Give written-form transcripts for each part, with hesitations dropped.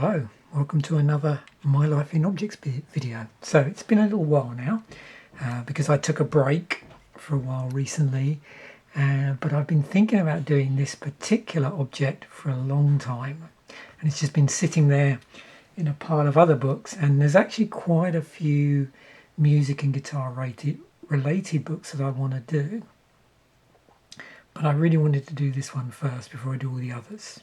Hello, welcome to another My Life in Objects video. So it's been a little while now because I took a break for a while recently, but I've been thinking about doing this particular object for a long time, and it's just been sitting there in a pile of other books, and there's actually quite a few music and guitar related books that I want to do, but I really wanted to do this one first before I do all the others.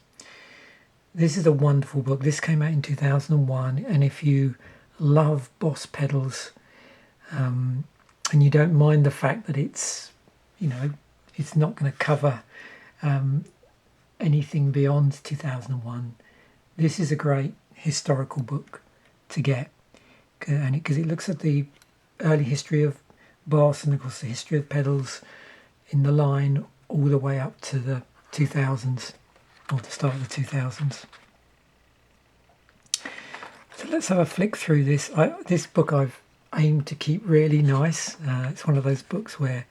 This is a wonderful book. This came out in 2001, and if you love Boss pedals and you don't mind the fact that it's not going to cover anything beyond 2001, this is a great historical book to get, and because it looks at the early history of Boss and of course the history of pedals in the line all the way up to the 2000s. Or the start of the 2000s. So let's have a flick through this. This book I've aimed to keep really nice. It's one of those books where,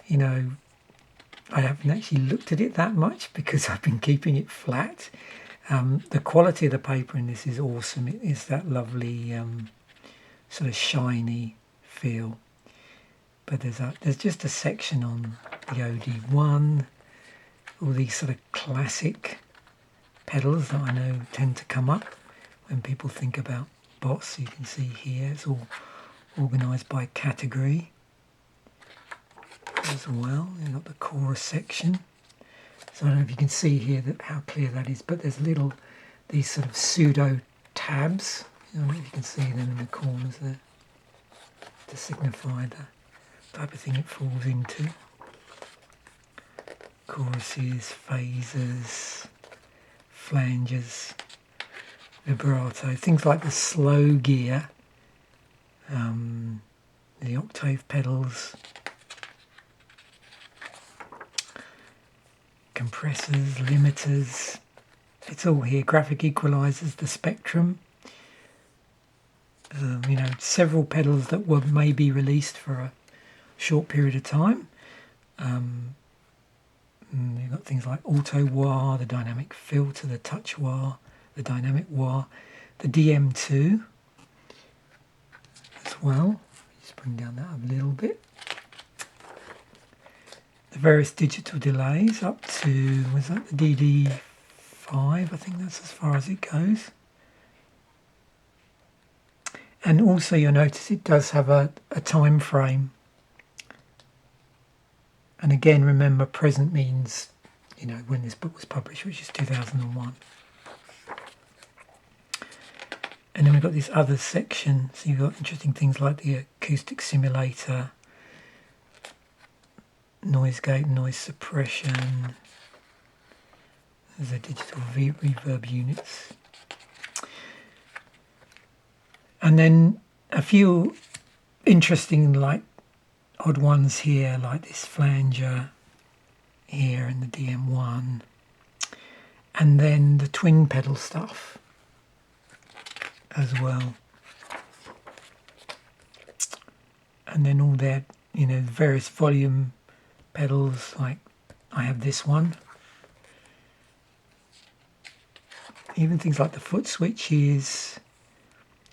I haven't actually looked at it that much because I've been keeping it flat. The quality of the paper in this is awesome. It is that lovely sort of shiny feel. But there's just a section on the OD1. All these sort of classic pedals that I know tend to come up when people think about Boss. You can see here it's all organised by category as well. You've got the chorus section. So I don't know if you can see here how clear that is, but there's these sort of pseudo tabs. I don't know if you can see them in the corners there to signify the type of thing it falls into. Choruses, phases, flanges, vibrato, things like the slow gear, the octave pedals, compressors, limiters, it's all here, graphic equalizers, the spectrum, several pedals that were maybe released for a short period of time. You've got things like auto wah, the dynamic filter, the touch wah, the dynamic wah, the DM2 as well. Just bring down that a little bit. The various digital delays up to, was that the DD5? I think that's as far as it goes. And also you'll notice it does have a time frame. And again, remember, present means, when this book was published, which is 2001. And then we've got this other section. So you've got interesting things like the acoustic simulator, noise gate, noise suppression. There's the digital reverb units. And then a few interesting, odd ones here, like this flanger here in the DM1, and then the twin pedal stuff as well, and then all their various volume pedals, like I have this one, even things like the foot switches,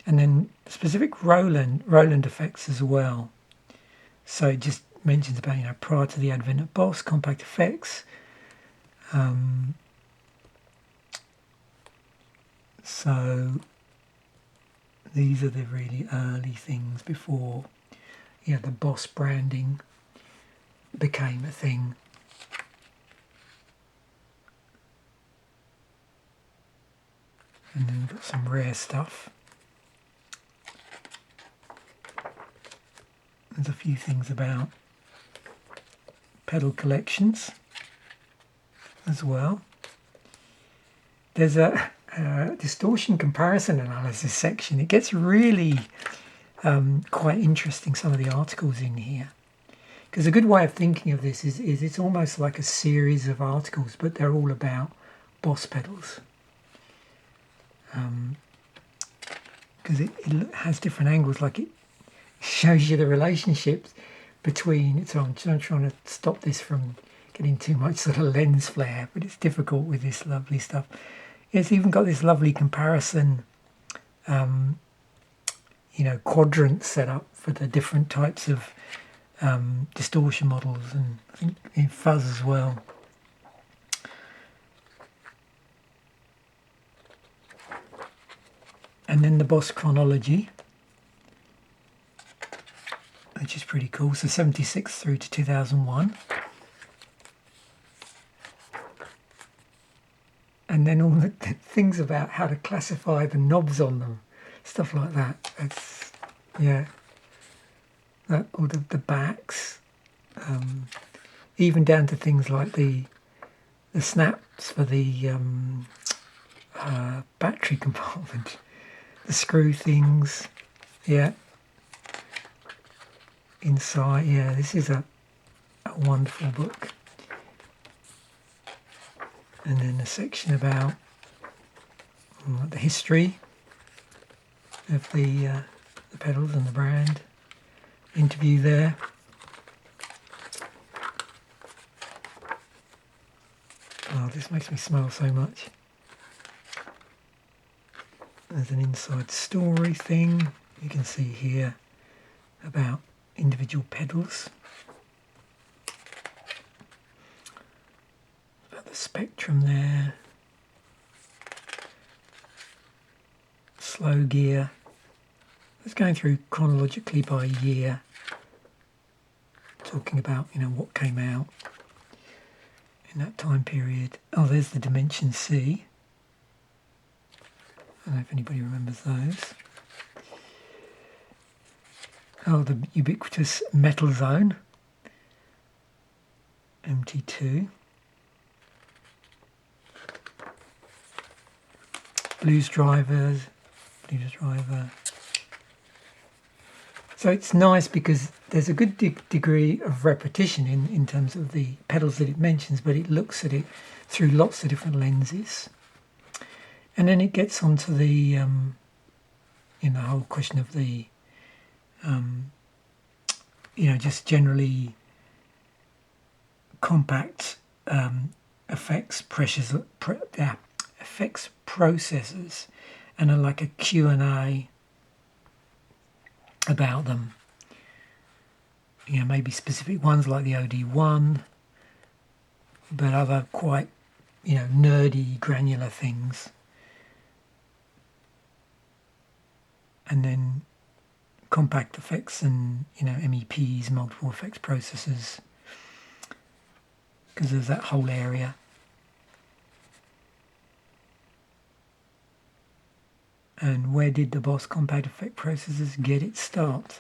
and then specific Roland effects as well. So it just mentions about, prior to the advent of Boss, compact effects. So these are the really early things before, the Boss branding became a thing. And then we've got some rare stuff. There's a few things about pedal collections as well. There's a distortion comparison analysis section. It gets really quite interesting, some of the articles in here. Because a good way of thinking of this is it's almost like a series of articles, but they're all about Boss pedals. Because it has different angles, like it shows you the relationships between, so I'm trying to stop this from getting too much sort of lens flare, but it's difficult with this lovely stuff. It's even got this lovely comparison, quadrant set up for the different types of distortion models, and I think in fuzz as well. And then the Boss chronology, which is pretty cool. So 76 through to 2001. And then all the things about how to classify the knobs on them, stuff like that. It's, yeah. All the backs, even down to things like the snaps for the battery compartment, the screw things, yeah. Inside, yeah, this is a wonderful book. And then a section about the history of the pedals and the brand. Interview there. Oh, this makes me smile so much. There's an inside story thing you can see here about individual pedals. About the spectrum there. Slow gear. It's going through chronologically by year, talking about, what came out in that time period. Oh, there's the Dimension C. I don't know if anybody remembers those. Oh, the ubiquitous Metal Zone, MT2. Blues Driver. So it's nice because there's a good degree of repetition in terms of the pedals that it mentions, but it looks at it through lots of different lenses. And then it gets onto the, whole question of the, just generally compact effects processors, and like a Q&A about them. Maybe specific ones like the OD1, but other quite, nerdy, granular things. And then compact effects and, MEPs, multiple effects processors, because there's that whole area. And where did the Boss compact effect processors get its start?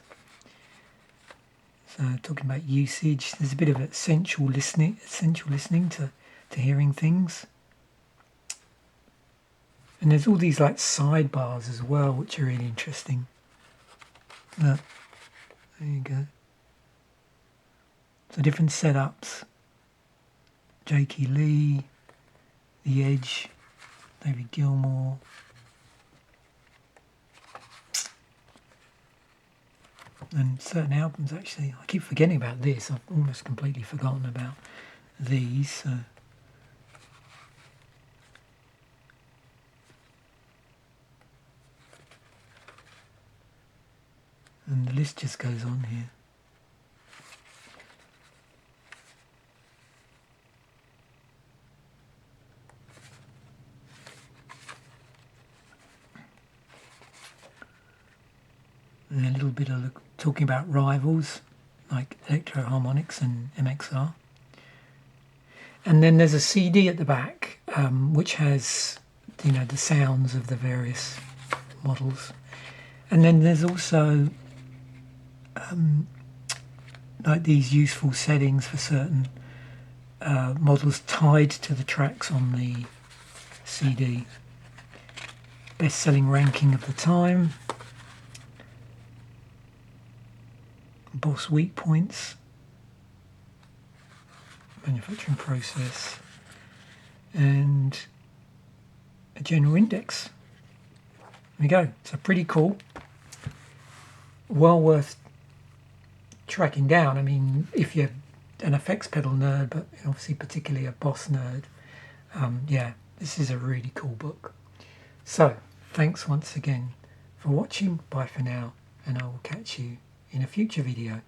So talking about usage, there's a bit of essential listening to hearing things. And there's all these like sidebars as well, which are really interesting. Look, there you go. So different setups. Jakey Lee, The Edge, David Gilmour. And certain albums, actually, I keep forgetting about this. I've almost completely forgotten about these. So. And the list just goes on here. And a little bit of talking about rivals like Electro Harmonics and MXR. And then there's a CD at the back, which has, the sounds of the various models. And then there's also like these useful settings for certain models tied to the tracks on the CD. Best-selling ranking of the time. Boss weak points, manufacturing process, and a general index. There we go. So pretty cool. Well worth tracking down. I mean, if you're an effects pedal nerd, but obviously particularly a Boss nerd, This is a really cool book. So, thanks once again for watching. Bye for now, and I will catch you in a future video.